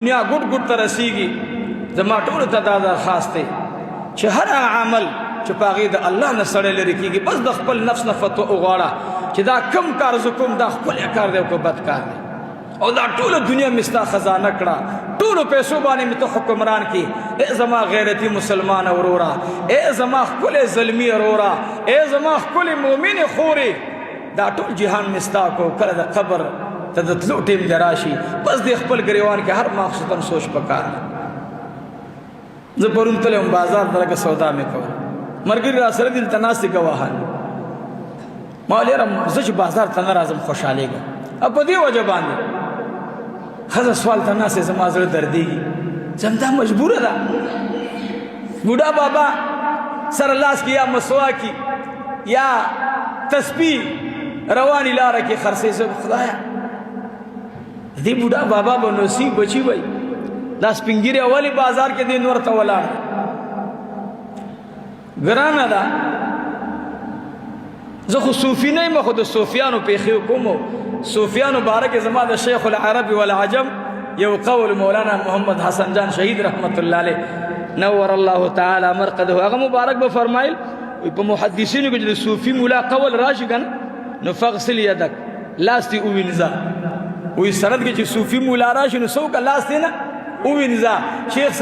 دنیا ګډ ګډ ته رسیږي زما ټولو ته دا درخواست دی چې هر هغه عمل چې په هغې د الله نه سړی لرې کېږي بس د خپل نفس نه فتوه وغواړه چې دا کم کار زه کوم دا ښکلی کار دی او که بد کار دی او دا ټوله دنیا مې ستا خزانه کړه ټولو پیسو باندې مې ته حکمران کړي ای زما غیرتي مسلمان وروره ای زما ښکلی ظلمي وروره ای زما ښکلی مؤمنې خورې دا ټول جهان مې ستا کو کله د قبر ته د تلو ټیم دی راشي بس د خپل ګریوان کې هر ماخصتن سوچ پکار زه پرون تللی وم بازار ته لږه سودا مې کوله ملګري را سره دلته ناستې ګواهان ما ویل یاره زه چې بازار ته نه راځم خوشحالېږم او په دې وجه باندې ښځه سوال ته ناستې زما زړه دردېږي چې همدا مجبوره ده بوډا بابا سره لاس کې یا مسواکي یا تسبیح رواني لاره کې خرڅې زه خدایه دې بوډا بابا به نصیب بچي وای دا سپین ږیرې اولې بازار کې دې نور ته ولاړ ګرانه ده زه خو صوفي نه یم خو د صوفیانو پیښې کوم صوفیانو باره کې زما د شیخ العرب والعجم یو قول مولانا محمد حسن جان شهید رحمت الله علیه نور الله تعالی مرقده هغه مبارک به فرمایل په محدثینو کې د صوفي مولا قول راشي کنه نو فغسل یدک لاس دې ووینځه وی سند کې چې صوفي مولا راشي نو څوک لاس دې نه ووینځه شیخ